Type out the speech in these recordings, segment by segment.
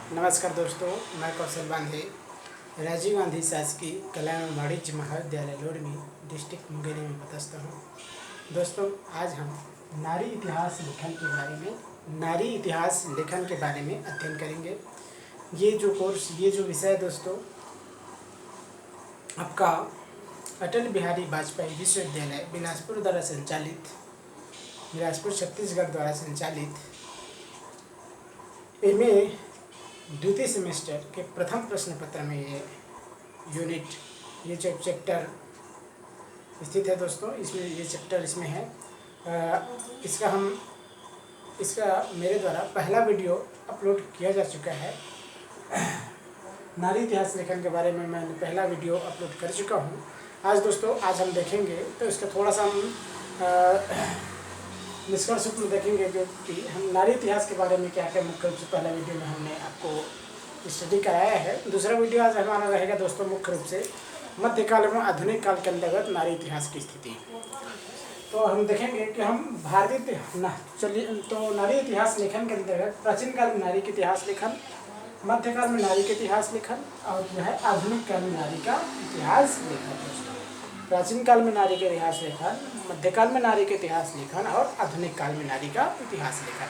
नमस्कार दोस्तों, मैं कौशल बांधे राजीव गांधी शासकीय कला एवं वाणिज्य महाविद्यालय लोरमी डिस्ट्रिक्ट मुंगेर में पदस्थ हूँ। दोस्तों, आज हम नारी इतिहास लेखन के बारे में अध्ययन करेंगे। ये जो विषय है दोस्तों, आपका अटल बिहारी वाजपेयी विश्वविद्यालय बिलासपुर छत्तीसगढ़ द्वारा संचालित एमए द्वितीय सेमेस्टर के प्रथम प्रश्न पत्र में ये चैप्टर स्थित है दोस्तों। ये चैप्टर इसमें है। इसका मेरे द्वारा पहला वीडियो अपलोड किया जा चुका है। नारी इतिहास लेखन के बारे में मैंने पहला वीडियो अपलोड कर चुका हूँ। आज हम देखेंगे तो इसका थोड़ा सा हम निष्कर्ष में देखेंगे कि हम नारी इतिहास के बारे में क्या क्या मुख्य रूप से पहला वीडियो में हमने आपको स्टडी कराया है। दूसरा वीडियो आज हमारा रहेगा दोस्तों मुख्य रूप से मध्यकाल एवं आधुनिक काल के अंतर्गत नारी इतिहास की स्थिति। तो हम देखेंगे कि हम नारी इतिहास लेखन के अंतर्गत प्राचीन काल में नारी के इतिहास लेखन, मध्यकाल में नारी के इतिहास लेखन और जो है आधुनिक काल में नारी का इतिहास लेखन। प्राचीन काल में नारी के इतिहास लेखन, मध्यकाल में नारी के इतिहास लेखन और आधुनिक काल में नारी का इतिहास लेखन,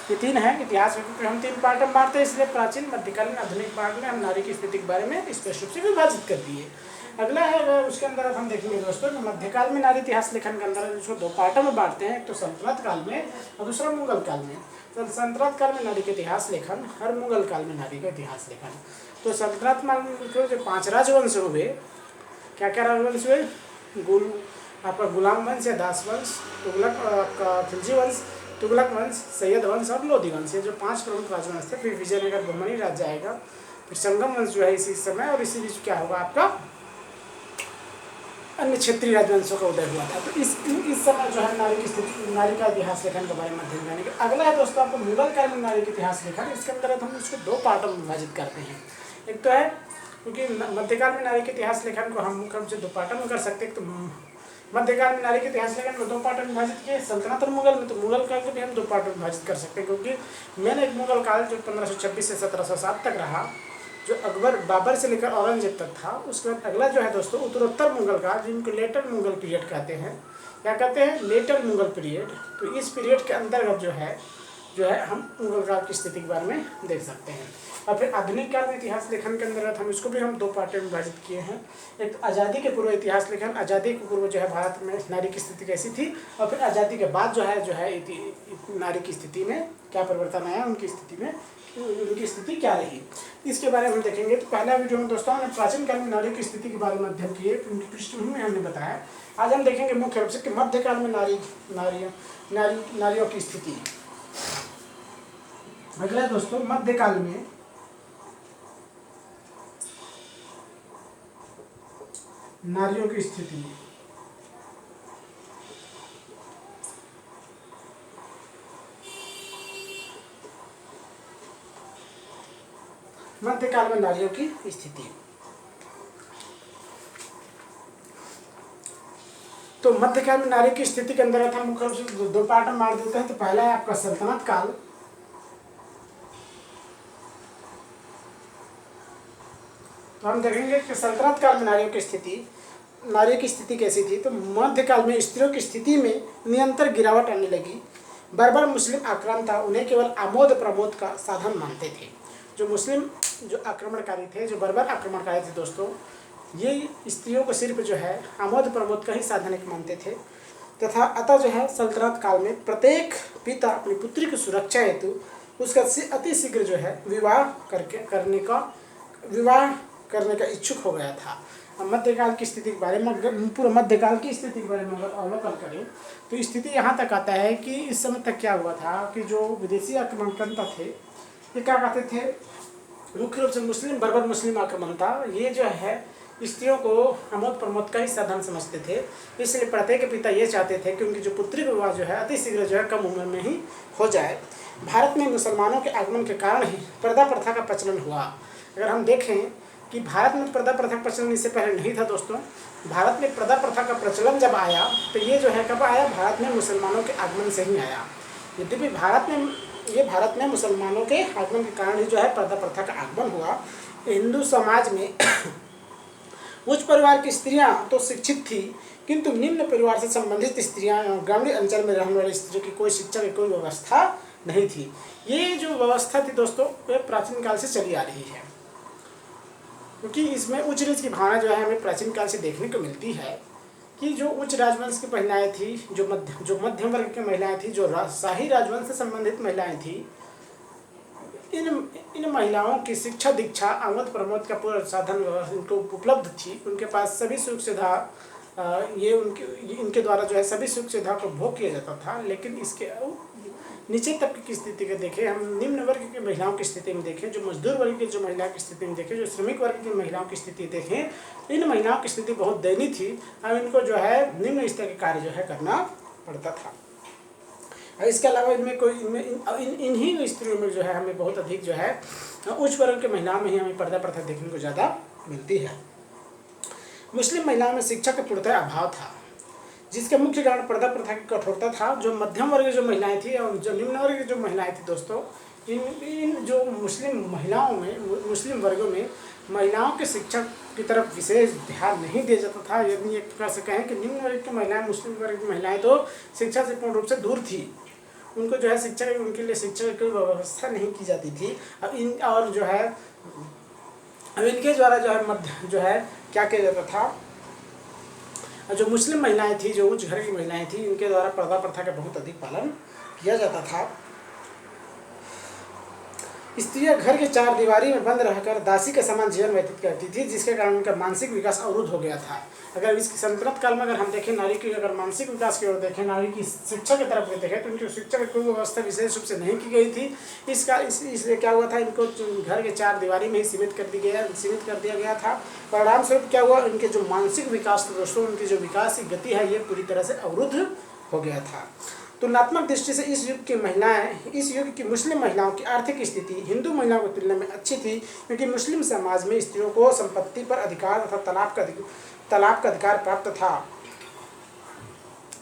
ये तीन है। इतिहास में हम तीन पार्ट में बांटते हैं, इसलिए प्राचीन, मध्यकालीन, आधुनिक पार्ट में हम नारी की स्थिति के बारे में स्पष्ट रूप से विभाजित कर दिए। अगला है उसके अंदर हम देखेंगे दोस्तों कि मध्यकाल में नारी इतिहास लेखन के अंदर इसको दो पार्टों में बांटते हैं, एक तो सल्तनत काल में और दूसरा मुगल काल में। तो सल्तनत काल में नारी के इतिहास लेखन और मुगल काल में नारी का इतिहास लेखन। तो सल्तनत में जो 5 राजवंश हुए, क्या क्या राजवंश हुए? आपका गुलाम वंश या दास वंश, तुगलक, आपका खिलजी वंश, तुगलक वंश, सैयद वंश और लोधी वंश, ये जो 5 प्रमुख राजवंश थे। फिर विजयनगर बहमनी राज्य आएगा, फिर संगम वंश जो है इसी समय, और इसी बीच क्या होगा आपका अन्य क्षेत्रीय राजवंशों का उदय हुआ था। तो इस समय जो है नारी की स्थिति, नारी का इतिहास लेखन के बारे में अध्ययन करने के। अगला है दोस्तों आपको मुगल काल में नारी का इतिहास लेखन। इसके अंदर हम इसको 2 पार्टों में विभाजित करते हैं। एक तो है, क्योंकि मध्यकाल में नारी के इतिहास लेखन को हम मुख्य रूप से 2 पार्टों में कर सकते हैं। तो मध्यकाल में नारी के इतिहास लेखन को 2 पार्टों में विभाजित किए। सल्तनत और मुगल में, तो मुगल काल को भी हम 2 पार्टों में विभाजित कर सकते हैं, क्योंकि मैंने एक मुगल काल जो 1526 से 1707 तक रहा, जो बाबर से लेकर औरंगजेब तक था। उसके बाद अगला जो है दोस्तों उत्तरोत्तर मुगल काल, जिनको लेटर मुगल पीरियड कहते हैं। क्या कहते हैं? Later Mughal period. तो इस पीरियड के अंतर्गत जो है हम मुगल काल की स्थिति के बारे में देख सकते हैं। और फिर आधुनिक काल में इतिहास लेखन के अंतर्गत हम इसको भी 2 पार्टों में विभाजित किए हैं। एक तो आज़ादी के पूर्व इतिहास लेखन, आज़ादी के पूर्व जो है भारत में नारी की स्थिति कैसी थी, और फिर आज़ादी के बाद जो है नारी की स्थिति में क्या परिवर्तन आया, उनकी स्थिति क्या रही, इसके बारे में हम देखेंगे। तो पहला वीडियो में दोस्तों हमने प्राचीन काल में नारी की स्थिति के बारे में अध्ययन किए, उनकी पृष्ठभूमि हमने बताया। आज हम देखेंगे मुख्य रूप से कि मध्यकाल में नारियों की स्थिति। अगला दोस्तों मध्यकाल में नारियों की स्थिति। मध्यकाल में नारियों की स्थिति। तो मध्यकाल में नारी की स्थिति के अंदर हम मुख्य रूप से 2 पार्ट में बांट देते हैं। तो पहला है आपका सल्तनत काल। तो हम देखेंगे कि सल्तनत काल में नारी की स्थिति कैसी थी। तो मध्यकाल में स्त्रियों की स्थिति में निरंतर गिरावट आने लगी। बर्बर मुस्लिम आक्रांता उन्हें केवल आमोद प्रमोद का साधन मानते थे। जो मुस्लिम आक्रमणकारी थे, जो बर्बर आक्रमणकारी थे दोस्तों, ये स्त्रियों को सिर्फ जो है आमोद प्रमोद का ही साधन एक मानते थे। तथा अतः जो है सल्तनत काल में प्रत्येक पिता अपनी पुत्री की सुरक्षा हेतु उसका अति शीघ्र जो है विवाह करने का इच्छुक हो गया था। मध्यकाल की स्थिति के बारे में, पूरा मध्यकाल की स्थिति के बारे में अगर अवलोकन करें तो स्थिति यहाँ तक आता है कि इस समय तक क्या हुआ था कि जो विदेशी आक्रमणकर्ता थे, ये क्या कहते थे, मुख्य रूप से बर्बर मुस्लिम आक्रमणता, ये जो है स्त्रियों को आमोद प्रमोद का ही साधन समझते थे। इसलिए प्रत्येक पिता ये चाहते थे कि उनकी जो पुत्री विवाह जो है अति शीघ्र जो है कम उम्र में ही हो जाए। भारत में मुसलमानों के आगमन के कारण ही पर्दा प्रथा का प्रचलन हुआ। अगर हम देखें कि भारत में पर्दा प्रथा का प्रचलन इससे पहले नहीं था दोस्तों। भारत में पर्दा प्रथा का प्रचलन जब आया तो ये जो है कब आया? भारत में मुसलमानों के आगमन से ही आया। यद्यपि भारत में ये भारत में मुसलमानों के आगमन के कारण ही जो है पर्दा प्रथा का आगमन हुआ। हिंदू समाज में उच्च परिवार की स्त्रियां तो शिक्षित थी, किंतु निम्न परिवार से संबंधित स्त्रियां ग्रामीण अंचल में रहने वाली स्त्रियों की कोई शिक्षा की कोई व्यवस्था नहीं थी। ये जो व्यवस्था थी दोस्तों, वे प्राचीन काल से चली आ रही है, क्योंकि इसमें उच्च नीच की भावना जो है हमें प्राचीन काल से देखने को मिलती है कि जो उच्च राजवंश की महिलाएं थी, जो मध्यम वर्ग की महिलाएं थी, जो शाही राजवंश से संबंधित महिलाएं थी, इन महिलाओं की शिक्षा दीक्षा आमोद प्रमोद का पूरा साधन इनको उपलब्ध थी। उनके पास सभी सुख सुविधा इनके द्वारा जो है सभी सुख सुविधा को भोग किया जाता था। लेकिन इसके नीचे तबके की स्थिति को देखें, हम निम्न वर्ग की महिलाओं की स्थिति में देखें, जो मजदूर वर्ग की जो महिलाओं की स्थिति में देखें, जो श्रमिक वर्ग की महिलाओं की स्थिति देखें, इन महिलाओं की स्थिति बहुत दयनीय थी। अब इनको जो है निम्न स्तर के कार्य जो है करना पड़ता था। इसके अलावा इन्हीं स्त्रियों में जो है हमें बहुत अधिक जो है उच्च वर्ग के महिलाओं में ही हमें पर्दा प्रथा देखने को ज़्यादा मिलती है। मुस्लिम महिलाओं में शिक्षा का पूर्णतः अभाव था, जिसके मुख्य कारण पर्दा प्रथा की कठोरता था। जो मध्यम वर्ग की जो महिलाएं थी और जो निम्न वर्ग की जो महिलाएं थी दोस्तों, इन जो मुस्लिम महिलाओं में, मुस्लिम वर्गों में महिलाओं के शिक्षा की तरफ विशेष ध्यान नहीं दिया जाता था। यदि एक प्रकार से कहें कि निम्न वर्ग की महिलाएं, मुस्लिम वर्ग की महिलाएं तो शिक्षा से पूर्ण रूप से दूर थी। उनको जो है शिक्षा, उनके लिए शिक्षा की व्यवस्था नहीं की जाती थी। अब इनके द्वारा जो है क्या किया जाता था, जो मुस्लिम महिलाएं थी, जो उच्च घर की महिलाएं थी, इनके द्वारा पर्दा प्रथा का बहुत अधिक पालन किया जाता था। स्त्रियां घर के चार दीवारी में बंद रहकर दासी के समान जीवन व्यतीत करती थी, जिसके कारण उनका मानसिक विकास अवरुद्ध हो गया था। अगर इसकी सल्तनत काल में अगर हम देखें, नारी की अगर मानसिक विकास की ओर देखें, नारी की शिक्षा की तरफ देखें, तो उनकी शिक्षा की कोई व्यवस्था विशेष रूप से नहीं की गई थी। इसलिए क्या हुआ था, इनको घर के चार दीवारी में ही सीमित कर दिया गया था। परिणाम स्वरूप क्या हुआ, उनके जो मानसिक विकास था दोस्तों, उनकी जो विकास की गति है ये पूरी तरह से अवरुद्ध हो गया था। तुलनात्मक दृष्टि से इस युग की मुस्लिम महिलाओं की आर्थिक स्थिति हिंदू महिलाओं की तुलना में अच्छी थी, क्योंकि मुस्लिम समाज में स्त्रियों को संपत्ति पर अधिकार तथा तलाक का अधिकार प्राप्त था।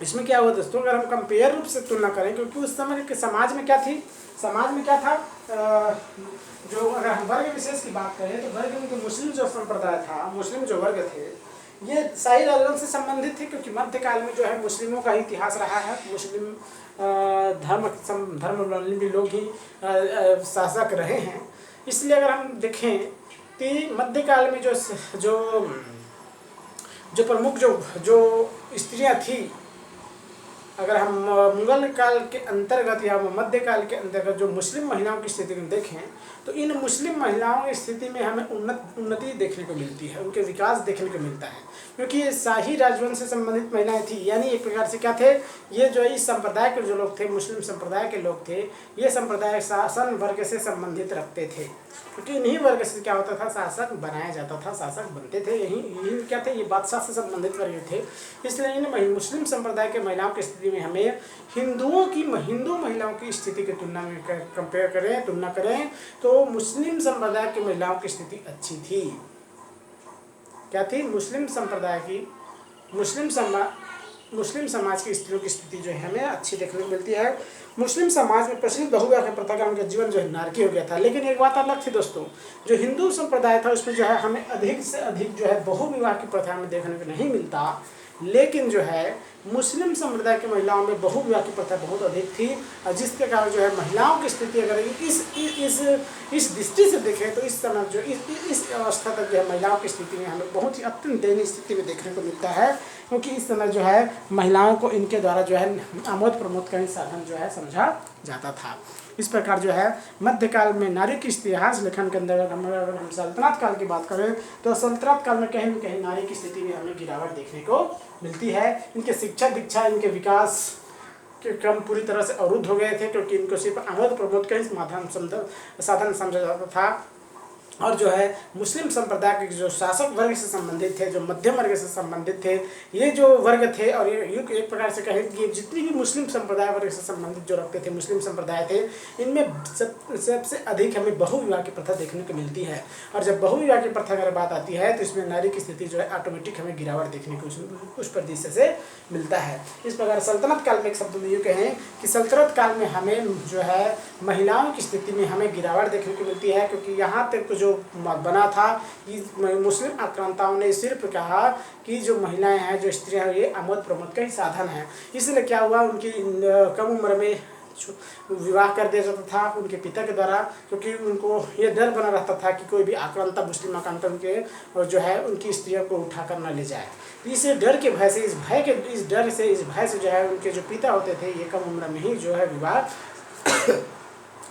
इसमें क्या हुआ दोस्तों, अगर हम कंपेयर रूप से तुलना करें, क्योंकि उस समय के समाज में क्या था, जो अगर हम वर्ग विशेष की बात करें तो वर्ग में तो मुस्लिम जो संप्रदाय था, मुस्लिम जो वर्ग थे, ये शाही राजवंश से संबंधित थे, क्योंकि मध्यकाल में जो है मुस्लिमों का इतिहास रहा है। मुस्लिम धर्मावलंबी लोग ही शासक रहे हैं। इसलिए अगर हम देखें कि मध्यकाल में जो प्रमुख जो स्त्रियां थी, अगर हम मुगल काल के अंतर्गत या मध्यकाल के अंतर्गत जो मुस्लिम महिलाओं की स्थिति में देखें, तो इन मुस्लिम महिलाओं की स्थिति में हमें उन्नति देखने को मिलती है, उनके विकास देखने को मिलता है, क्योंकि ये शाही राजवंश से संबंधित महिलाएं थी। यानी एक प्रकार से क्या थे, ये जो इस संप्रदाय के जो लोग थे, मुस्लिम संप्रदाय के लोग थे, ये संप्रदाय शासन वर्ग से संबंधित रखते थे, क्योंकि इन्हीं वर्ग से क्या होता था, शासक बनाया जाता था, शासक बनते थे। यही क्या थे, ये बादशाह से संबंधित वर्ग थे। इसलिए इन मुस्लिम संप्रदाय के महिलाओं की स्थिति में हमें हिंदू महिलाओं की स्थिति की तुलना करें तो मुस्लिम संप्रदाय की महिलाओं की स्थिति अच्छी थी। क्या थी, मुस्लिम समाज की स्त्रियों की स्थिति जो है हमें अच्छी देखने को मिलती है। मुस्लिम समाज में प्रचलित बहुविवाह प्रथा का उनका जीवन जो है नारकीय हो गया था। लेकिन एक बात अलग थी दोस्तों, जो हिंदू संप्रदाय था उसमें जो है हमें अधिक से अधिक जो है बहुविवाह की प्रथा में देखने को नहीं मिलता। लेकिन जो है मुस्लिम संप्रदाय की महिलाओं में बहुविवाह की प्रथा बहुत अधिक थी, और जिसके कारण जो है महिलाओं की स्थिति अगर इस दृष्टि से देखें तो इस समय जो इस अवस्था तक जो है महिलाओं की स्थिति में हमें बहुत ही अत्यंत दयनीय स्थिति में देखने को मिलता है, क्योंकि इस समय जो है महिलाओं को इनके द्वारा जो है आमोद प्रमोद का ही साधन जो है समझा जाता था। इस प्रकार जो है मध्यकाल में नारी के इतिहास लेखन के अंदर अगर हम सल्तनत काल की बात करें तो सल्तनत काल में कहीं न कहीं नारी की स्थिति में हमें गिरावट देखने को मिलती है। इनके शिक्षा दीक्षा, इनके विकास के क्रम पूरी तरह से अवरुद्ध हो गए थे, क्योंकि इनको सिर्फ आमोद प्रमोद का ही साधन समझा जाता था। और जो है मुस्लिम संप्रदाय के जो शासक वर्ग से संबंधित थे, जो मध्यम वर्ग से संबंधित थे, ये जो वर्ग थे, और ये एक प्रकार से कहें कि जितनी भी मुस्लिम संप्रदाय वर्ग से संबंधित जो रखते थे, मुस्लिम संप्रदाय थे, इनमें सबसे अधिक हमें बहुविवाह की प्रथा देखने को मिलती है। और जब बहुविवाह की प्रथा की बात आती है तो इसमें नारी की स्थिति जो है ऑटोमेटिक हमें गिरावट देखने को उस परिदृश्य से मिलता है। इस प्रकार सल्तनत काल में एक शब्द में यूँ कहें कि सल्तनत काल में हमें जो है महिलाओं की स्थिति में हमें गिरावट देखने को मिलती है, क्योंकि यहाँ तक जो बना था कि मुस्लिम आक्रांताओं ने सिर्फ कहा कि जो महिलाएं हैं, जो स्त्रियां हैं, ये आमोद प्रमोद का ही साधन है। इसलिए क्या हुआ, उनकी कम उम्र में विवाह कर दिया जाता था उनके पिता के द्वारा, क्योंकि उनको ये डर बना रहता था कि कोई भी आक्रांता, मुस्लिम आक्रांता उनके जो है उनकी स्त्रियों को उठा कर न ले जाए। इस डर के भय से, इस भय से जो है उनके जो पिता होते थे ये कम उम्र में ही जो है विवाह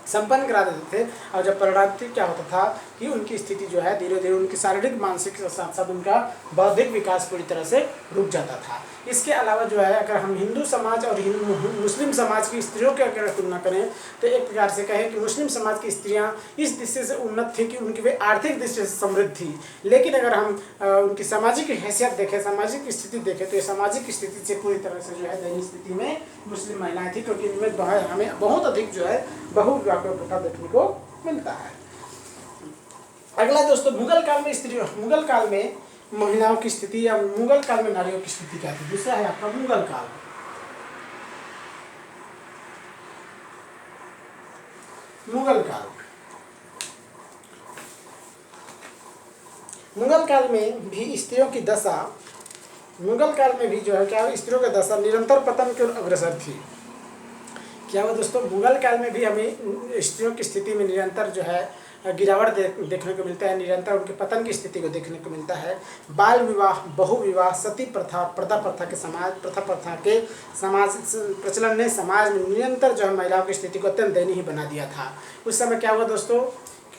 संपन्न करा देते थे। और जब परिणाम क्या होता था कि उनकी स्थिति जो है धीरे धीरे उनकी शारीरिक मानसिक के साथ साथ उनका बौद्धिक विकास पूरी तरह से रुक जाता था। इसके अलावा जो है अगर हम हिंदू समाज और मुस्लिम समाज की स्त्रियों की अगर तुलना करें तो एक प्रकार से कहें कि मुस्लिम समाज की स्त्रियां इस दृष्टि से उन्नत थी कि उनकी वे आर्थिक दृष्टि से समृद्ध थी। लेकिन अगर हम उनकी सामाजिक हैसियत देखें, सामाजिक स्थिति देखें, तो ये सामाजिक स्थिति से पूरी तरह से जो है दयनीय स्थिति में मुस्लिम महिलाएं थी, क्योंकि इनमें हमें बहुत अधिक जो है बहुविवाह का प्रथा देखने को मिलता है। अगला दोस्तों, मुगल काल में महिलाओं की स्थिति या मुगल काल में नारियों की स्थिति क्या थी। दूसरा है आपका मुगल काल। मुगल काल में भी स्त्रियों की दशा, मुगल काल में भी जो है क्या स्त्रियों की दशा निरंतर पतन की ओर अग्रसर थी। क्या हुआ दोस्तों, मुगल काल में भी हमें स्त्रियों की स्थिति में निरंतर जो है गिरावट देखने को मिलता है, निरंतर उनके पतन की स्थिति को देखने को मिलता है। बाल विवाह, बहुविवाह, सती प्रथा, प्रथा के समाज प्रचलन ने समाज में निरंतर जो है महिलाओं की स्थिति को अत्यंत दयनीय बना दिया था। उस समय क्या हुआ दोस्तों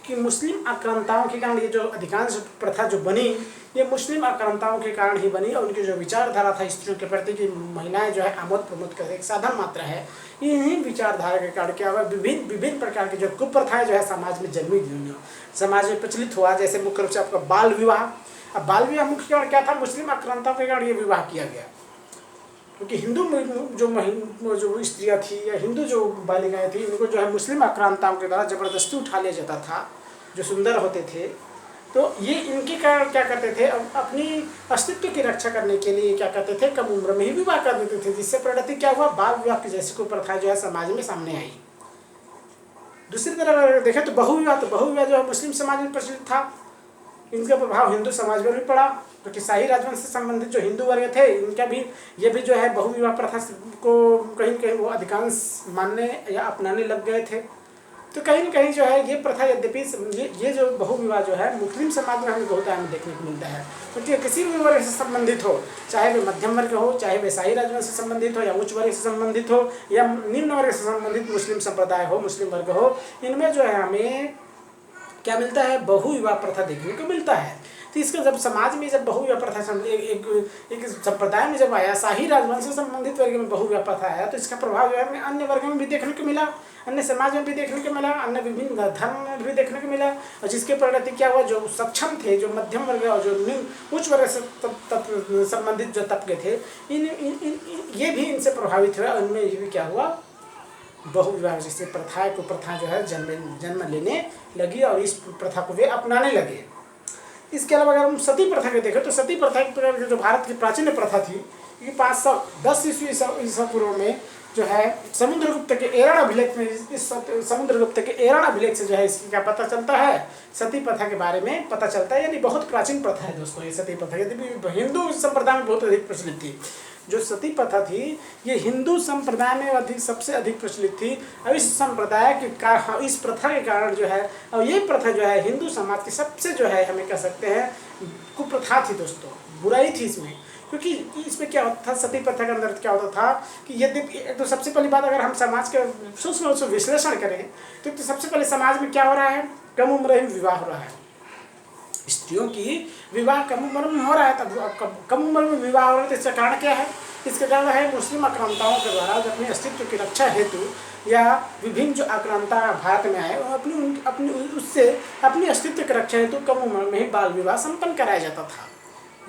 कि मुस्लिम आक्रांताओं के कारण ये जो अधिकांश प्रथा जो बनी, ये मुस्लिम आक्रांताओं के कारण ही बनी, और उनकी जो विचारधारा था स्त्रियों के प्रति कि महिलाएं जो है आमोद प्रमोद का एक साधन मात्र है, इन्हीं विचारधारा के कारण क्या हुआ विभिन्न प्रकार की जो कुप्रथाएं जो है समाज में जन्मी, समाज में प्रचलित हुआ। जैसे मुख्य रूप से आपका बाल विवाह। अब बाल विवाह मुख्य कारण क्या था, मुस्लिम आक्रांताओं के कारण ये विवाह किया गया, क्योंकि हिंदू जो स्त्रियाँ थी या हिंदू जो बालिकाएं थी, इनको जो है मुस्लिम आक्रांताओं के द्वारा जबरदस्ती उठा लिया जाता था, जो सुंदर होते थे। तो ये इनके कारण क्या करते थे, अपनी अस्तित्व की रक्षा करने के लिए क्या करते थे, कम उम्र में ही विवाह कर देते थे, जिससे परिणति क्या हुआ, बाल विवाह की जैसी कुप्रथा जो है समाज में सामने आई। दूसरी तरफ अगर देखें तो बहुविवाह जो है मुस्लिम समाज में प्रचलित था, इनका प्रभाव हिंदू समाज में भी पड़ा, क्योंकि शाही राजवंश से संबंधित जो हिंदू वर्ग थे इनका भी ये भी जो है बहुविवाह प्रथा को कहीं कहीं वो अधिकांश मानने या अपनाने लग गए थे। तो कहीं न कहीं जो है ये प्रथा, यद्यपि ये जो बहुविवाह जो है मुस्लिम समाज में हमें बहुत आम देखने को मिलता है, क्योंकि किसी भी वर्ग से संबंधित हो, चाहे वे मध्यम वर्ग हो, चाहे वे शाही राजवंश से संबंधित हो, या उच्च वर्ग से संबंधित हो, या निम्न वर्ग से संबंधित मुस्लिम संप्रदाय हो, मुस्लिम वर्ग हो, इनमें जो है हमें क्या मिलता है, बहुविवाह प्रथा देखने को मिलता है। तो इसका जब समाज में जब बहुविवाह प्रथा एक संप्रदाय में जब आया, शाही राजवंश से संबंधित वर्ग में बहुविवाह प्रथा आया, तो इसका प्रभाव जो है अन्य वर्गों में भी देखने को मिला, अन्य समाज में भी देखने को मिला, अन्य विभिन्न धर्म में भी देखने को मिला। और जिसके परिणति क्या हुआ, जो सक्षम थे, जो मध्यम वर्ग और जो उच्च वर्ग से संबंधित जो तबके थे, ये भी इनसे प्रभावित हुआ। उनमें ये भी क्या हुआ, बहुविवाह जैसे प्रथा जो है जन्म लेने लगी, और इस प्रथा को वे अपनाने लगे। इसके अलावा अगर हम सती प्रथा को देखें तो सती प्रथा जो भारत की प्राचीन प्रथा थी, ये 510 ईसा पूर्व में जो है समुद्रगुप्त के एरण अभिलेख में, इस समुद्रगुप्त के एरण अभिलेख से जो है इसकी क्या पता चलता है, सती प्रथा के बारे में पता चलता है। यानी बहुत प्राचीन प्रथा है दोस्तों ये सती प्रथा, यदि हिंदू संप्रदाय में बहुत अधिक प्रचलित थी। जो सती प्रथा थी ये हिंदू संप्रदाय में सबसे अधिक प्रचलित थी। और इस संप्रदाय के इस प्रथा के कारण जो है, और ये प्रथा जो है हिंदू समाज की सबसे जो है हमें कह सकते हैं कुप्रथा थी दोस्तों, बुराई थी इसमें। क्योंकि इसमें क्या होता था, सती प्रथा के अंदर क्या होता था कि यदि तो सबसे पहली बात अगर हम समाज के सूक्ष्म रूप से विश्लेषण करें तो सबसे पहले समाज में क्या हो रहा है, कम उम्र में विवाह हो रहा है, स्त्रियों की विवाह कम उम्र में हो रहा है। तब कम उम्र में विवाह हो रहा है तो इसका कारण क्या है, इसके कारण है मुस्लिम आक्रांताओं के द्वारा जो अपने अस्तित्व की रक्षा हेतु या विभिन्न जो आक्रांता भारत में आए वो अपनी अस्तित्व की रक्षा हेतु कम उम्र में ही बाल विवाह संपन्न कराया जाता था।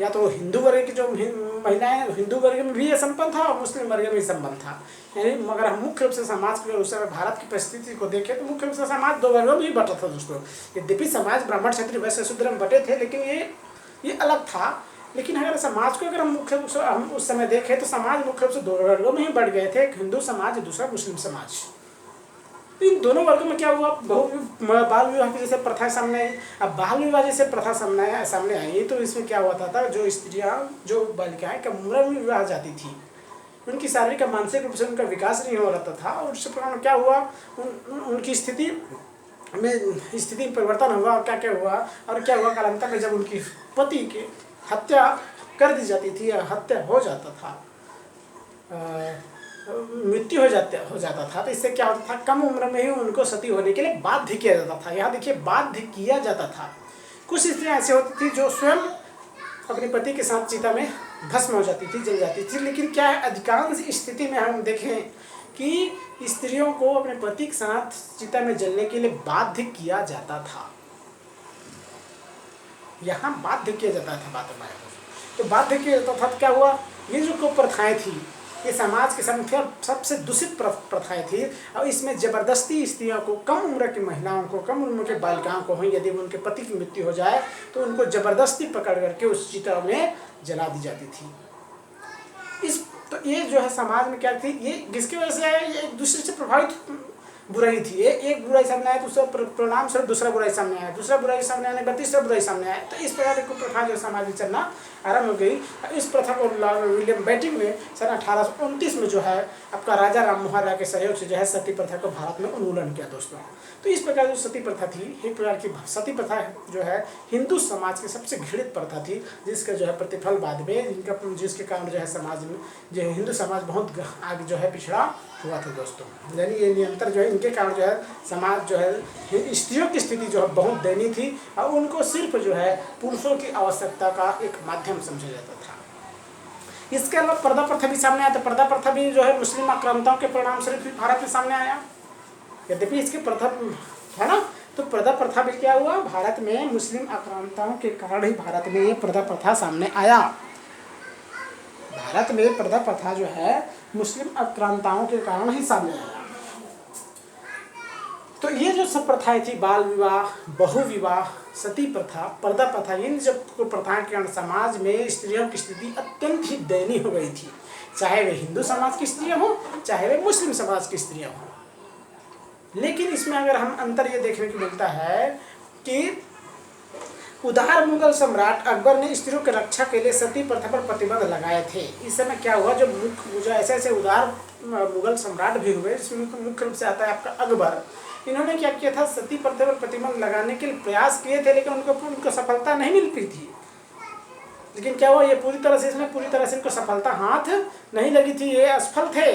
या तो हिंदू वर्ग की जो महिलाएं, हिंदू वर्ग में भी ये संपन्न था और मुस्लिम वर्ग में भी संपन्न था। यानी मगर हम मुख्य रूप से समाज के उस समय भारत की परिस्थिति को देखें तो मुख्य रूप से समाज दो वर्गों में ही बटा था दोस्तों। यद्यपि समाज ब्राह्मण क्षत्रिय वैश्य शूद्र में बटे थे, लेकिन ये अलग था। लेकिन अगर समाज को अगर हम मुख्य रूप से हम उस समय देखें तो समाज मुख्य रूप से दो वर्गों में ही बढ़ गए थे, एक हिंदू समाज, दूसरा मुस्लिम समाज। इन दोनों वर्गों में क्या हुआ, बाल विवाह की जैसे प्रथा सामने आई। अब बाल विवाह जैसे प्रथा सामने आई तो इसमें क्या होता था, जो स्त्रियां, जो बालिकाएं कम उम्र में विवाह जाती थी, उनकी शारीरिक और मानसिक रूप से उनका विकास नहीं हो रहा था और उसके परिणाम क्या हुआ, उनकी स्थिति में परिवर्तन हुआ। और क्या क्या हुआ कालांतर में जब उनकी पति की हत्या कर दी जाती थी या हत्या हो जाता था, मृत्यु हो जाता था, तो इससे क्या होता था, कम उम्र में ही उनको सती होने के लिए बाध्य किया जाता था। यहाँ देखिए, बाध्य किया जाता था। कुछ स्त्रियाँ ऐसे होती थी जो स्वयं अपने पति के साथ चिता में भस्म हो जाती थी, जल जाती थी। लेकिन क्या है, अधिकांश स्थिति में हम देखें कि स्त्रियों को अपने पति के साथ चिता में जलने के लिए बाध्य किया जाता था। यहाँ बाध्य किया जाता था, बात में तो बाध्य किया जाता था। तो क्या हुआ, ये जो कुप्रथाएं थी, ये समाज के सबसे दूषित प्रथाएं थी और इसमें जबरदस्ती स्त्रियों को, कम उम्र की महिलाओं को, कम उम्र के बालिकाओं को, यदि उनके पति की मृत्यु हो जाए तो उनको जबरदस्ती पकड़ करके उस चिता में जला दी जाती थी। तो ये जो है समाज में क्या थी, ये किसकी वजह से है, ये एक दूसरे से प्रभावित बुराई थी। एक बुराई सामने आया तो उसका परिणाम स्वरूप दूसरा बुराई सामने आया, दूसरा बुराई सामने आने के बाद तीसरा बुराई सामने आया। तो इस प्रकार की प्रथा जो समाज में चलना आरंभ हो गई। इस प्रथा को विलियम बेंटिक ने सन 1829 में जो है आपका राजा राम मोहन राय के सहयोग से जो है सती प्रथा को भारत में उन्मूलन किया दोस्तों। तो इस प्रकार जो सती प्रथा थी, एक प्रकार की सती प्रथा जो है हिंदू समाज की सबसे घृणित प्रथा थी, जिसका जो है प्रतिफल बाद में जिसके कारण जो है समाज में जो है हिंदू समाज बहुत आगे जो है पिछड़ा हुआ था दोस्तों। यानी ये निरंतर जो है इनके कारण जो है समाज जो है स्त्रियों की स्थिति जो है बहुत दयनीय थी और उनको सिर्फ जो है पुरुषों की आवश्यकता का एक माध्यम समझा जाता था। इसके अलावा पर्दा प्रथा भी सामने आया। तो पर्दा प्रथा भी जो है मुस्लिम आक्रांताओं के परिणाम स्वरूप भारत में सामने आया। यद्यपि इसके प्रथा है ना, तो पर्दा प्रथा भी क्या हुआ, भारत में मुस्लिम आक्रांताओं के कारण ही भारत में ये पर्दा प्रथा सामने आया। भारत में पर्दा प्रथा जो है मुस्लिम आक्रांताओं के कारण ही सामने आया। तो ये जो सब प्रथाएं थी, बाल विवाह, बहु विवाह, सती प्रथा, पर्दा प्रथा, इन जब प्रथाओं के कारण समाज में स्त्रियों की स्थिति अत्यंत ही दयनीय हो गई थी। चाहे वे हिंदू समाज की स्त्रियां हों, चाहे वे मुस्लिम समाज की स्त्रियां हों। लेकिन इसमें अगर हम अंतर ये देखने को मिलता है कि उदार मुगल सम्राट अकबर ने स्त्रियों की रक्षा के लिए सती प्रथा पर प्रतिबंध लगाए थे। इस समय क्या हुआ, जो ऐसे उदार मुगल सम्राट भी हुए, जिसमें मुख्य रूप से आता है आपका अकबर। इन्होंने क्या किया था, सती प्रथा पर प्रतिबंध लगाने के लिए प्रयास किए थे, लेकिन उनको सफलता नहीं मिल पाई थी। लेकिन क्या हुआ, ये पूरी तरह से इनको सफलता हाथ नहीं लगी थी, ये असफल थे।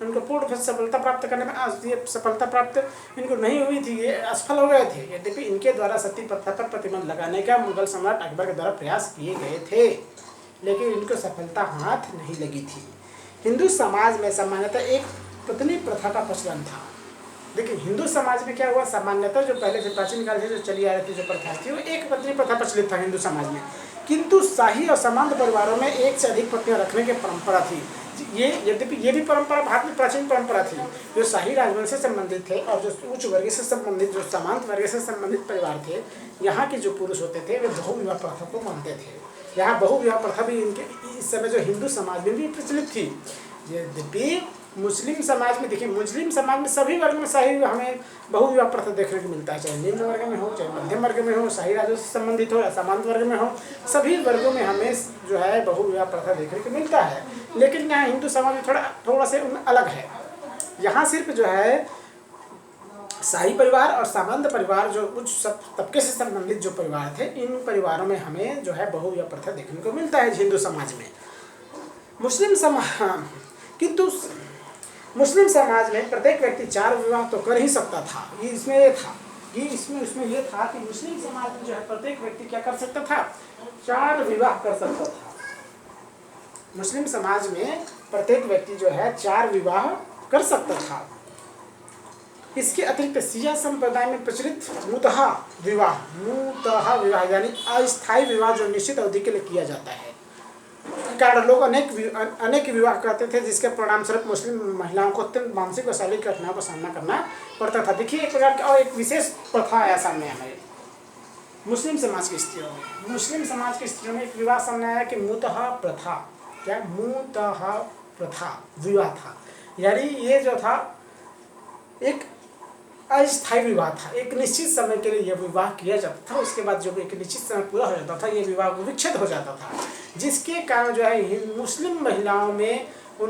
उनको पूर्ण सफलता प्राप्त करने में ये सफलता प्राप्त इनको नहीं हुई थी, ये असफल हो गए थे। यद्यपि इनके द्वारा सती प्रथा पर प्रतिबंध लगाने का मुगल सम्राट अकबर के द्वारा प्रयास किए गए थे, लेकिन इनको सफलता हाथ नहीं लगी थी। हिंदू समाज में सामान्यतः एक पत्नी प्रथा का प्रचलन था। देखिए, हिंदू समाज में क्या हुआ, सामान्यतः जो पहले से प्राचीन काल से जो चली आ रही थी जो प्रथा थी, वो एक पत्नी प्रथा प्रचलित था हिंदू समाज में। किंतु शाही और सामंत परिवारों में एक से अधिक पत्नियां रखने की परंपरा थी। यद्यपि ये भी परंपरा भारत में प्राचीन परंपरा थी। जो शाही राजवंश से संबंधित थे और जो उच्च वर्ग से संबंधित, जो सामंत वर्ग से संबंधित परिवार थे, यहाँ के जो पुरुष होते थे वे बहुविवाह प्रथा को मानते थे। यहाँ बहुविवाह प्रथा भी इनके इस समय जो हिंदू समाज में भी प्रचलित थी। यद्यपि मुस्लिम समाज में देखिए, मुस्लिम समाज में सभी वर्ग में शाही हमें बहुविवाह प्रथा देखने को मिलता है, चाहे निम्न वर्ग में हो, चाहे मध्यम वर्ग में हो, शाही राजवंश से संबंधित हो या सामंत वर्ग में हो, सभी वर्गों में हमें जो है बहुविवाह प्रथा देखने को मिलता है। लेकिन यहाँ हिंदू समाज में थोड़ा से अलग है। यहाँ सिर्फ जो है शाही परिवार और सामंत परिवार, जो उच्च तबके से संबंधित जो परिवार थे, इन परिवारों में हमें जो है बहुविवाह प्रथा देखने को मिलता है हिंदू समाज में। किंतु मुस्लिम समाज में प्रत्येक व्यक्ति 4 विवाह तो कर ही सकता था। ये इसमें ये था कि मुस्लिम समाज में जो है प्रत्येक व्यक्ति क्या कर सकता था, 4 विवाह कर सकता था। मुस्लिम समाज में प्रत्येक व्यक्ति जो है 4 विवाह कर सकता था। इसके अतिरिक्त सिया संप्रदाय में प्रचलित मुतहा विवाह यानी अस्थायी विवाह जो निश्चित अवधि के लिए किया जाता है, कारण लोग अनेक विवाह करते थे, जिसके परिणाम स्वरूप मुस्लिम महिलाओं को अत्यंत मानसिक और शारीरिक कठिनाइयों का सामना करना पड़ता था। देखिए एक प्रकार की और एक विशेष प्रथा आया सामने हमें मुस्लिम समाज की स्त्रियों में। मुस्लिम समाज की स्त्रियों में एक विवाह सामने आया कि मुतहा प्रथा, क्या मुतहा प्रथा विवाह था, यानी ये जो था एक अस्थायी विवाह था। एक निश्चित समय के लिए यह विवाह किया जाता था, उसके बाद जो एक निश्चित समय पूरा हो जाता था ये विवाह विच्छेद हो जाता था, जिसके कारण जो है मुस्लिम महिलाओं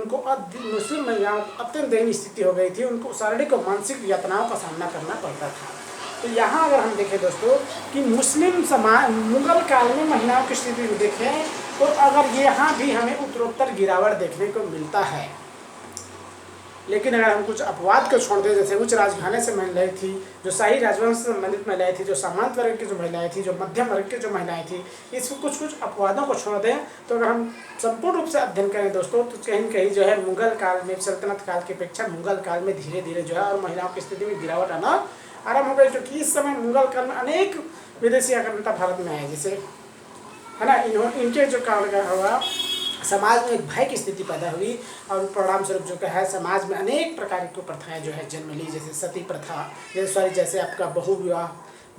को अत्यंत दयनीय स्थिति हो गई थी। उनको शारीरिक और मानसिक यातनाओं का सामना करना पड़ता था। तो यहाँ अगर हम देखें दोस्तों कि मुस्लिम समाज मुगल काल में महिलाओं की स्थिति को देखें तो अगर यहाँ भी हमें उत्तरोत्तर गिरावट देखने को मिलता है। लेकिन अगर हम कुछ अपवाद को छोड़ दें, जैसे उच्च राजघराने से महिलाएं थी, जो शाही राजवंश से संबंधित महिलाएं थी, जो सामंत वर्ग की जो महिलाएं थी, जो मध्यम वर्ग की जो महिलाएं थी, इसमें कुछ अपवादों को छोड़ दें तो अगर हम संपूर्ण रूप से अध्ययन करें दोस्तों तो कहीं न कहीं जो है मुगल काल में सल्तनत काल की अपेक्षा मुगल काल में धीरे धीरे जो है और महिलाओं की स्थिति में गिरावट आना आरम्भ हो गई, क्योंकि इस समय मुगल काल में अनेक विदेशी आक्रमणता भारत में आए, जैसे है ना, इनके जो कारण क्या हुआ, समाज में एक भय की स्थिति पैदा हुई और परिणाम स्वरूप जो है समाज में अनेक प्रकार की प्रथाएं जो है जन्म ली, जैसे सती प्रथा, जैसे आपका बहु विवाह,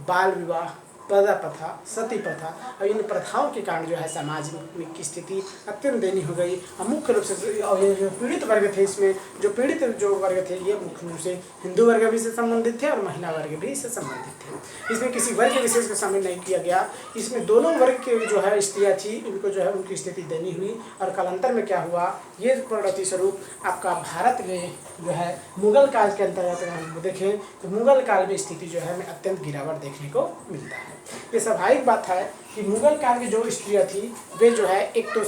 बाल विवाह, पर्दा प्रथा, सती प्रथा। और इन प्रथाओं के कारण जो है समाज में की स्थिति अत्यंत दयनीय हो गई। और मुख्य रूप से और ये जो पीड़ित वर्ग थे, इसमें जो पीड़ित जो वर्ग थे ये मुख्य रूप से हिंदू वर्ग भी से संबंधित थे और महिला वर्ग भी इससे संबंधित थे। इसमें किसी वर्ग विशेष को शामिल नहीं किया गया। इसमें दोनों वर्ग के जो है स्त्रियाँ थी, इनको जो है उनकी स्थिति दयनीय हुई। और कालांतर में क्या हुआ, ये परिणति स्वरूप आपका भारत में जो है मुगल काल के अंतर्गत अगर हम देखें तो मुगल काल में स्थिति जो है हमें अत्यंत गिरावट देखने को मिलता है। ये स्वाभाविक बात है कि मुगल काल की जो स्त्रियाँ थी वे जो है एक तो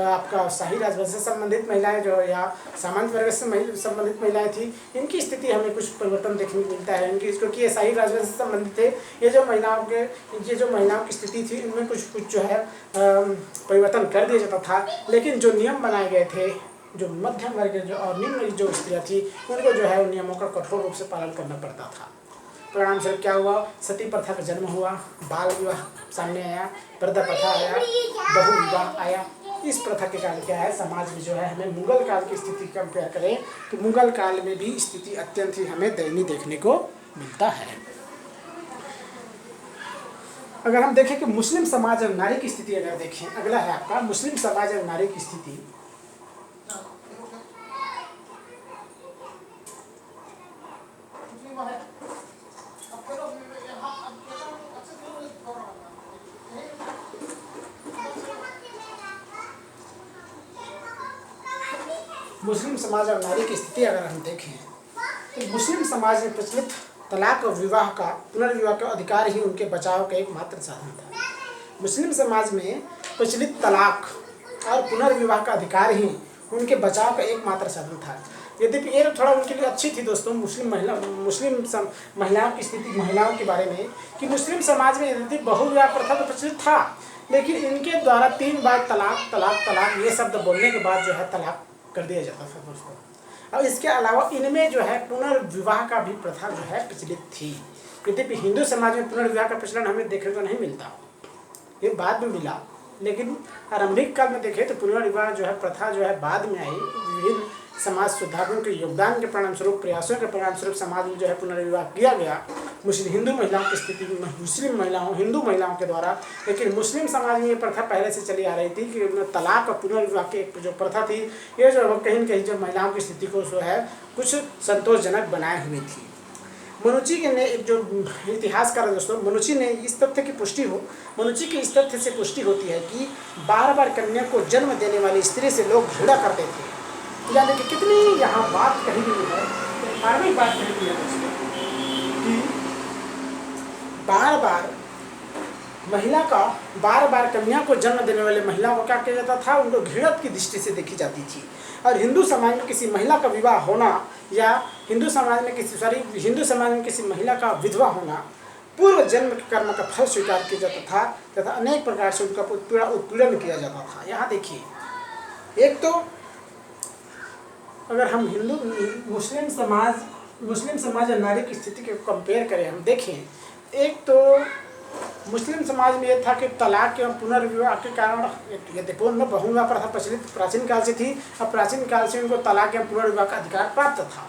आपका शाही राजवंश से संबंधित महिलाएं जो या सामंत वर्ग से संबंधित महिलाएं थी, इनकी स्थिति हमें कुछ परिवर्तन देखने को मिलता है इनकी, क्योंकि ये शाही राजवंश से संबंधित थे। ये जो महिलाओं की स्थिति थी इनमें कुछ जो है परिवर्तन कर दिया जाता था, लेकिन जो नियम बनाए गए थे, जो मध्यम वर्ग जो और निम्न जो स्त्रियाँ थी उनको जो है उन नियमों का कठोर रूप से पालन करना पड़ता था। परिणाम स्वरूप क्या हुआ, सती प्रथा का जन्म हुआ, बाल विवाह सामने आया, पर्दा प्रथा आया, बहु विवाह आया। इस प्रथा के कारण क्या है, समाज में जो है हमें मुगल काल की स्थिति कंपेयर करें तो मुगल काल में भी स्थिति अत्यंत ही हमें दयनीय देखने को मिलता है। अगर हम देखें कि मुस्लिम समाज और नारी की स्थिति अगर देखें, अगला है आपका मुस्लिम समाज और नारी की स्थिति। मुस्लिम समाज और नारी की स्थिति अगर हम देखें तो मुस्लिम समाज में प्रचलित तलाक और विवाह का पुनर्विवाह का अधिकार ही उनके बचाव का एकमात्र साधन था। मुस्लिम समाज में प्रचलित तलाक और पुनर्विवाह का अधिकार ही उनके बचाव का एकमात्र साधन था। यद्यपि ये थोड़ा उनके लिए अच्छी थी दोस्तों मुस्लिम महिलाओं की स्थिति, महिलाओं के बारे में कि मुस्लिम समाज में यद्यपि बहुविवाह प्रथा तो प्रचलित था, लेकिन इनके द्वारा 3 बार तलाक तलाक तलाक ये शब्द बोलने के बाद जो है तलाक कर दिया जाता था दोस्तों। और इसके अलावा इनमें जो है पुनर्विवाह का भी प्रथा जो है प्रचलित थी। यद्यपि हिंदू समाज में पुनर्विवाह का प्रचलन हमें देखने को नहीं मिलता, ये बाद में मिला, लेकिन आरंभिक काल में देखें तो पुनर्विवाह जो है प्रथा जो है बाद में आई। विभिन्न समाज सुधारों के योगदान के परिणाम स्वरूप, प्रयासों के परिणाम स्वरूप समाज में जो है पुनर्विवाह किया गया हिंदू महिलाओं की स्थिति में हिंदू महिलाओं के द्वारा। लेकिन मुस्लिम समाज में ये प्रथा पहले से चली आ रही थी कि तलाक और पुनर्विवाह की जो प्रथा थी ये जो कहीं न कहीं जो महिलाओं की स्थिति को जो है कुछ संतोषजनक बनाए हुई थी। मनुची के ने जो इतिहासकार दोस्तों, मनुची ने इस तथ्य की मनुची की इस तथ्य से पुष्टि होती है कि बार कन्या को जन्म देने वाली स्त्री से लोग घृणा करते थे। यानी कि कितनी यहाँ बात कही गई है, धार्मिक बात कही गई है दोस्तों कि बार बार कन्या को जन्म देने वाले महिलाओं को क्या किया जाता था, उनको घृणा की दृष्टि से देखी जाती थी। और हिंदू समाज में किसी महिला का विवाह होना या हिंदू समाज में किसी महिला का विधवा होना पूर्व जन्म के कर्म का फल स्वीकार किया जाता था तथा अनेक प्रकार से उनका उत्पीड़न किया जाता था। यहाँ देखिए एक तो अगर हम मुस्लिम समाज और नारी की स्थिति को कंपेयर करें, हम देखें, एक तो मुस्लिम समाज में ये था कि तलाक एवं पुनर्विवाह के कारण यद्यपूर्ण बहुविवाह प्रथा प्रचलित प्राचीन काल से थी, और प्राचीन काल से उनको तलाक एवं पुनर्विवाह का अधिकार प्राप्त था।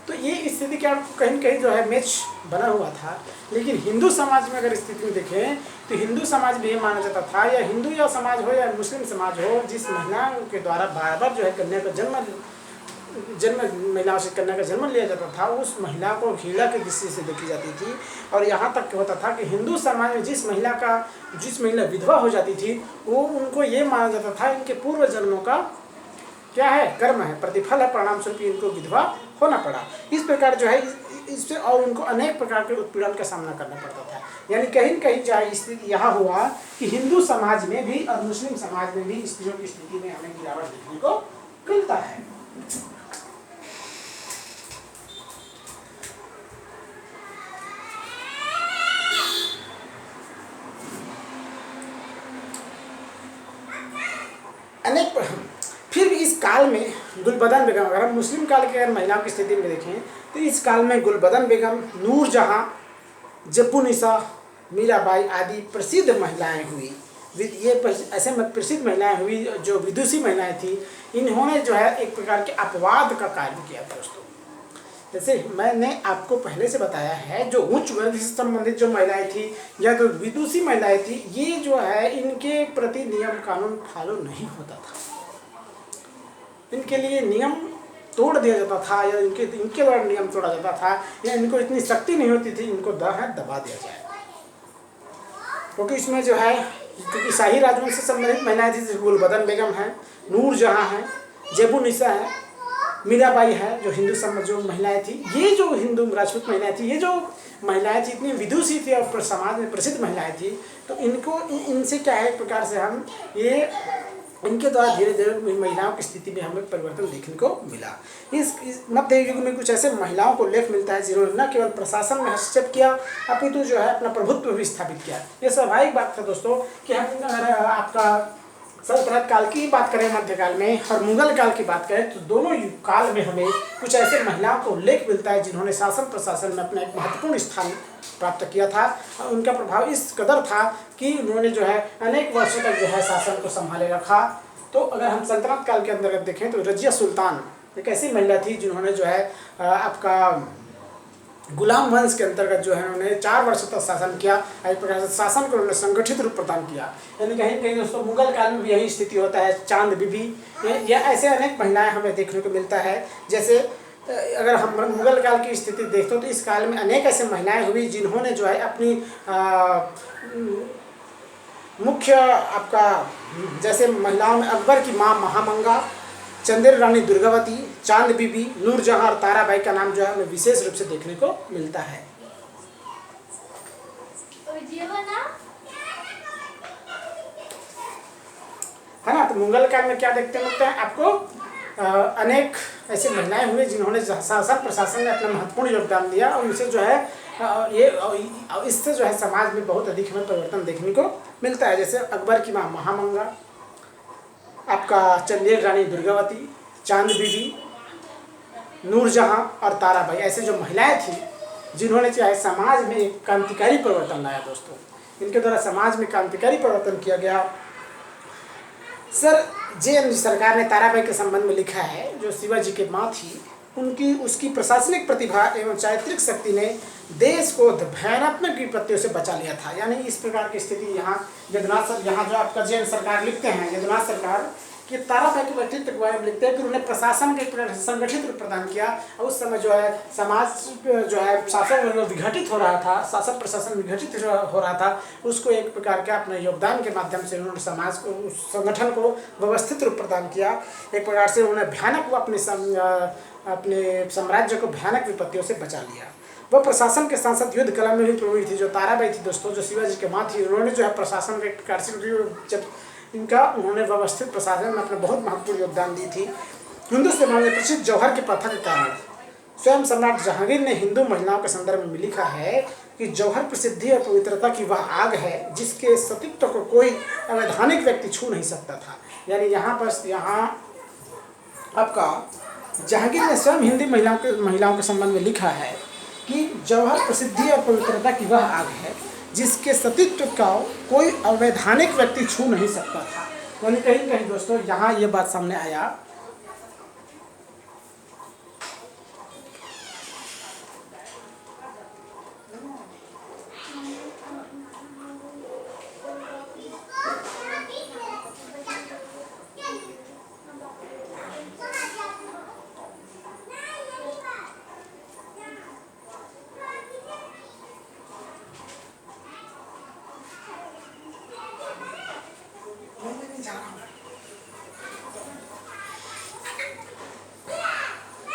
तो ये स्थिति क्या कहीं कहीं जो है मैच बना हुआ था। लेकिन हिंदू समाज में अगर स्थिति में देखें तो हिंदू समाज में ये माना जाता था, या हिंदू या समाज हो या मुस्लिम समाज हो, जिस महिलाओं के द्वारा बार बार जो है कन्या का जन्म महिलाओं से कन्या का जन्म लिया जाता था, उस महिला को घृणा की दृष्टि से देखी जाती थी। और यहाँ तक होता था कि हिंदू समाज में जिस महिला विधवा हो जाती थी, वो उनको ये माना जाता था इनके पूर्व जन्मों का क्या है, कर्म है, प्रतिफल है, परिणाम स्वरूप इनको विधवा होना पड़ा। इस प्रकार जो है इससे और उनको अनेक प्रकार के उत्पीड़न का सामना करना पड़ता था। यानी कहीं न कहीं जो स्थिति यहाँ हुआ कि हिंदू समाज में भी और मुस्लिम समाज में भी स्त्रियों की स्थिति में हमें गिरावट देखने को मिलता है। अनेक फिर भी इस काल में गुलबदन बेगम, अगर हम मुस्लिम काल के अगर महिलाओं की स्थिति में देखें तो इस काल में गुलबदन बेगम, नूरजहां, जब्बुनिसा, मीराबाई आदि प्रसिद्ध महिलाएं हुई। ये ऐसे प्रसिद्ध महिलाएं हुई जो विदुषी महिलाएं थी। इन्होंने जो है एक प्रकार के अपवाद का कार्य किया था दोस्तों। जैसे मैंने आपको पहले से बताया है, जो उच्च वर्ग से संबंधित जो महिलाएं थी या तो विदुषी महिलाएं थी, ये जो है इनके प्रति नियम कानून फॉलो नहीं होता था। इनके लिए नियम तोड़ दिया जाता था, या इनके द्वारा नियम तोड़ा जाता था, या इनको इतनी शक्ति नहीं होती थी इनको दबा दिया जाए। क्योंकि इसमें जो है, क्योंकि शाही राजवंश से संबंधित महिलाएं थी, जैसे गुलबदन बेगम है, नूरजहां है, जेबुनिसा है, मीराबाई है, जो हिंदू समाज जो महिलाएं थी, ये जो हिंदू राजपूत महिलाएं थी, ये जो महिलाएं थी इतनी विदुषी थी और समाज में प्रसिद्ध महिलाएं थी। तो इनसे क्या है, एक प्रकार से हम इनके द्वारा धीरे धीरे महिलाओं की स्थिति में हमें परिवर्तन देखने को मिला। इस मध्य युग में कुछ ऐसे महिलाओं को उल्लेख मिलता है जिन्होंने न केवल प्रशासन में हस्तक्षेप किया, अपितु जो है अपना प्रभुत्व भी स्थापित किया। ये स्वाभाविक बात था दोस्तों कि हम अगर आपका सल्तनत काल की बात करें मध्यकाल में और मुगल काल की बात करें, तो दोनों काल में हमें कुछ ऐसे महिलाओं को उल्लेख मिलता है जिन्होंने शासन प्रशासन में अपना एक महत्वपूर्ण स्थान प्राप्त किया था। और उनका प्रभाव इस कदर था कि उन्होंने जो है अनेक वर्षों तक जो है शासन को संभाले रखा। तो अगर हम सल्तनत काल के अंतर्गत देखें तो रजिया सुल्तान एक ऐसी महिला थी जिन्होंने जो है आपका गुलाम वंश के अंतर्गत जो है उन्होंने 4 वर्षों तक शासन किया। एक प्रकार से शासन को उन्होंने संगठित रूप प्रदान किया। यानी कहीं कहीं दोस्तों मुगल काल में भी यही स्थिति होता है। चांद बीबी या ऐसे अनेक महिलाएं हमें देखने को मिलता है। जैसे अगर हम मुगल काल की स्थिति देखते हो तो इस काल में अनेक ऐसे महिलाएं हुई जिन्होंने जो है अपनी मुख्य आपका जैसे महिलाओं में अकबर की माँ महामंगा, चंदेर रानी दुर्गावती, चांद बीबी, नूरजहां और ताराबाई का नाम जो है हमें विशेष रूप से देखने को मिलता है। ना, तो मुगल काल में क्या देखते मिलते हैं आपको, अनेक ऐसे महिलाएं हुई जिन्होंने शासन प्रशासन में अपना महत्वपूर्ण योगदान दिया और उनसे जो है इससे जो है समाज में बहुत अधिक हमें परिवर्तन देखने को मिलता है। जैसे अकबर की माँ महामंगा, आपका चंदेर रानी दुर्गावती, चांद बीबी, नूरजहां और ताराबाई ऐसे जो महिलाएं थी जिन्होंने चाहे समाज में एक क्रांतिकारी परिवर्तन लाया। दोस्तों इनके द्वारा समाज में क्रांतिकारी परिवर्तन किया गया। सर जे सरकार ने ताराबाई के संबंध में लिखा है, जो शिवाजी की माँ थी, उसकी प्रशासनिक प्रतिभा एवं चारित्रिक शक्ति ने देश को भयानक विपत्तियों से बचा लिया था। यानी इस प्रकार की स्थिति यहाँ यहाँ जो आपका जैन सरकार लिखते हैं, यदुनाथ सरकार कि ताराबाई के व्यक्तित्व के बारे में लिखते हैं कि उन्होंने प्रशासन के संगठित रूप प्रदान किया। और उस समय जो है समाज जो है शासन विघटित हो रहा था, शासन प्रशासन विघटित हो रहा था, उसको एक प्रकार के अपने योगदान के माध्यम से उन्होंने समाज को, उस संगठन को व्यवस्थित रूप प्रदान किया। एक प्रकार से उन्होंने भयानक अपने साम्राज्य को भयानक विपत्तियों से बचा लिया। वह प्रशासन के साथ साथ युद्ध कला में भी प्रवीण थी। जो ताराबाई थी दोस्तों, जो शिवाजी की माँ थी, उन्होंने जो है प्रशासन के प्रकार से जब उन्होंने व्यवस्थित प्रशासन में अपना बहुत महत्वपूर्ण योगदान दी थी। हिंदू समाज में प्रसिद्ध जौहर की प्रथा के कारण स्वयं सम्राट जहांगीर ने हिंदू महिलाओं के संदर्भ में लिखा है कि जौहर प्रसिद्धि और पवित्रता की वह आग है जिसके सतीत्व को कोई अवैधानिक व्यक्ति छू नहीं सकता था। यानी यहाँ आपका जहांगीर ने स्वयं हिंदी महिलाओं के संबंध में लिखा है कि जौहर प्रसिद्धि और पवित्रता की वह आग है जिसके सतीत्व का कोई अवैधानिक व्यक्ति छू नहीं सकता था। यानी कहीं कहीं दोस्तों यहाँ ये बात सामने आया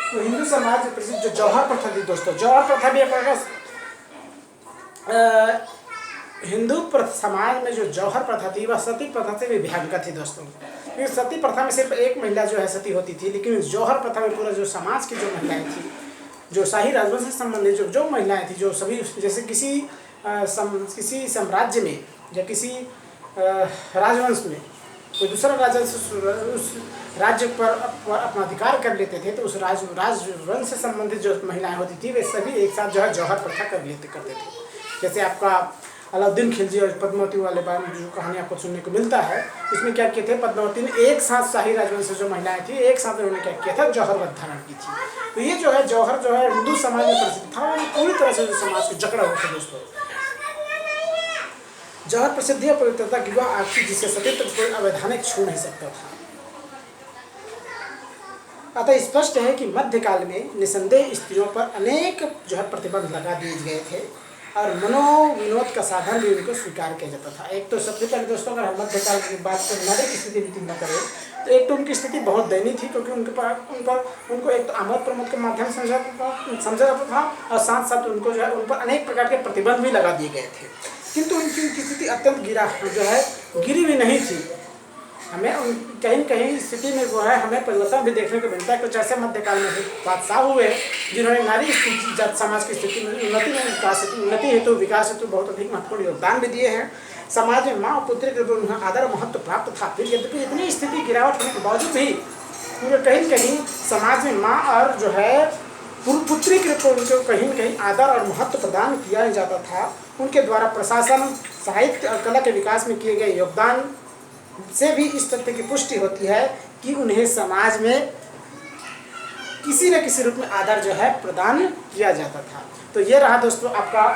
तो हिंदू समाज में प्रसिद्ध जो जौहर प्रथा थी दोस्तों, जौहर प्रथा भी हिंदू समाज में जो जौहर प्रथा थी वह सती प्रथा से भी भयंकर थी दोस्तों। क्योंकि सती प्रथा में सिर्फ एक महिला जो है सती होती थी, लेकिन जौहर प्रथा में पूरा जो समाज की जो महिलाएं थी, जो शाही राजवंश से संबंधित जो महिलाएं थी, जो सभी जैसे किसी साम्राज्य में या किसी राजवंश में कोई दूसरा राजवंश उस राज्य पर अपना अधिकार कर लेते थे, तो उस राजवंश से संबंधित जो महिलाएं होती थी वे सभी एक साथ जो है जौहर प्रथा करते थे। जैसे आपका अलाउद्दीन खिलजी और पद्मावती वाले बारे में जो कहानी आपको सुनने को मिलता है, इसमें क्या किए थे, पद्मावती ने एक साथ शाही राजवंश से जो महिलाएं थी एक साथ उन्होंने क्या किया था, जौहर व्रत धारण की थी। तो ये जो है जौहर जो है हिंदू समाज में प्रसिद्ध था और पूरी तरह से समाज को जकड़ा हुआ था दोस्तों। जौहर प्रसिद्धि और पवित्रता की वह आग थी जिसके सतीत्व कोई अवैधानिक छू नहीं सकता था। अतः स्पष्ट है कि मध्यकाल में निसंदेह स्त्रियों पर अनेक जो है प्रतिबंध लगा दिए गए थे और मनोविनोद का साधन भी उनको स्वीकार किया जाता था। एक तो सबसे पहले दोस्तों अगर हम मध्यकाल की बात करें, नारी की स्थिति की न करें, तो एक तो उनकी स्थिति बहुत दयनीय थी, क्योंकि उनको एक तो आमद प्रमोद के माध्यम से समझा जाता था और साथ साथ उनको जो है उन पर अनेक प्रकार के प्रतिबंध भी लगा दिए गए थे। किंतु उनकी स्थिति अत्यंत गिरी भी नहीं थी। हमें कहीं कहीं स्थिति में जो है हमें परिवर्तन भी देखने को मिलता है। कुछ ऐसे मध्यकाल में बादशाह हुए जिन्होंने नारी जात समाज की स्थिति में उन्नति हेतु विकास हेतु बहुत अधिक महत्वपूर्ण योगदान भी दिए हैं। समाज में माँ और पुत्री के रूप में आदर महत्व प्राप्त था। फिर यद्यपि इतनी स्थिति गिरावट होने के बावजूद भी कहीं कहीं समाज में माँ और जो है पुत्री के रूप में उनको कहीं कहीं आदर और महत्व प्रदान किया जाता था। उनके द्वारा प्रशासन, साहित्य और कला के विकास में किए गए योगदान से भी इस तथ्य की पुष्टि होती है कि उन्हें समाज में किसी न किसी रूप में आदर जो है प्रदान किया जाता था। तो ये रहा दोस्तों आपका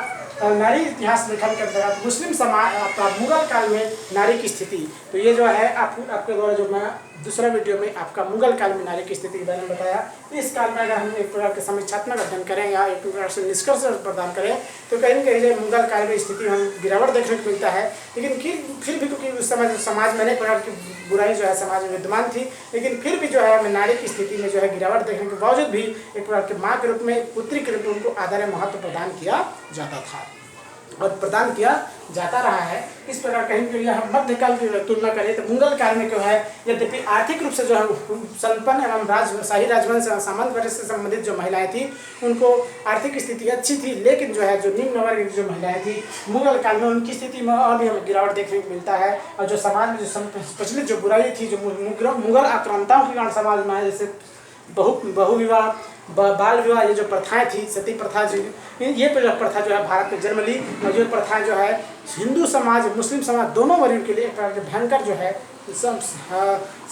नारी इतिहास लेखन के अंतर्गत मुस्लिम समाज आपका मुगल काल में नारी की स्थिति। तो ये जो है आपके द्वारा जो मैं दूसरा वीडियो में आपका मुगल काल में नारी की स्थिति के बारे में बताया। इस काल में अगर हम एक प्रकार के समीक्षात्मक अध्ययन करें या एक प्रकार से निष्कर्ष प्रदान करें तो कहीं न कहीं मुगल काल में स्थिति में गिरावट देखने को मिलता है। लेकिन फिर भी क्योंकि उस समय समाज में अनेक प्रकार की बुराई जो है समाज में विद्यमान थी, लेकिन फिर भी जो है हमें नारी की स्थिति में जो है गिरावट देखने के बावजूद भी एक प्रकार के माँ के रूप में, पुत्री के रूप में उनको आदर महत्व प्रदान किया जाता था और प्रदान किया जाता रहा है। इस प्रकार कहीं कहीं हम मध्यकाल की तुलना करें तो मुगल काल में जो है यद्यपि आर्थिक रूप से जो है संपन्न एवं शाही राजवंश एवं सामंत वर्ग से संबंधित जो महिलाएं थी उनको आर्थिक स्थिति अच्छी थी, लेकिन जो है जो निम्न वर्ग की जो महिलाएं थी मुगल काल में उनकी स्थिति में और भी हमें गिरावट देखने को मिलता है। और जो समाज में जो प्रचलित जो बुराई थी, जो मुगल आक्रांताओं के कारण समाज में जैसे बहु विवाह, बाल विवाह, ये जो प्रथाएं थी, सती प्रथा, ये प्रथा जो है भारत में जन्म ली और ये प्रथाएं जो है हिंदू समाज, मुस्लिम समाज दोनों वर्गों के लिए एक प्रकार के भयंकर जो है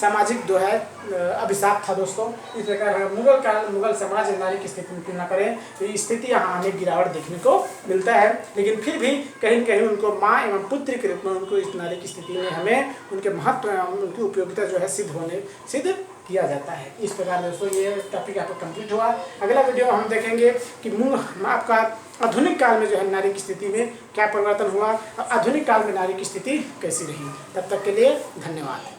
सामाजिक जो है अभिशाप था दोस्तों। इस प्रकार मुगल समाज नारी की स्थिति में तुलना करें तो ये स्थिति यहाँ हमें गिरावट देखने को मिलता है। लेकिन फिर भी कहीं कहीं उनको माँ एवं पुत्री के रूप में उनको इस नारी की स्थिति में हमें उनके महत्व एवं उनकी उपयोगिता जो है सिद्ध किया जाता है। इस प्रकार दोस्तों ये टॉपिक आपका कंप्लीट हुआ। अगला वीडियो में हम देखेंगे कि आपका आधुनिक काल में जो है नारी की स्थिति में क्या परिवर्तन हुआ और आधुनिक काल में नारी की स्थिति कैसी रही। तब तक के लिए धन्यवाद।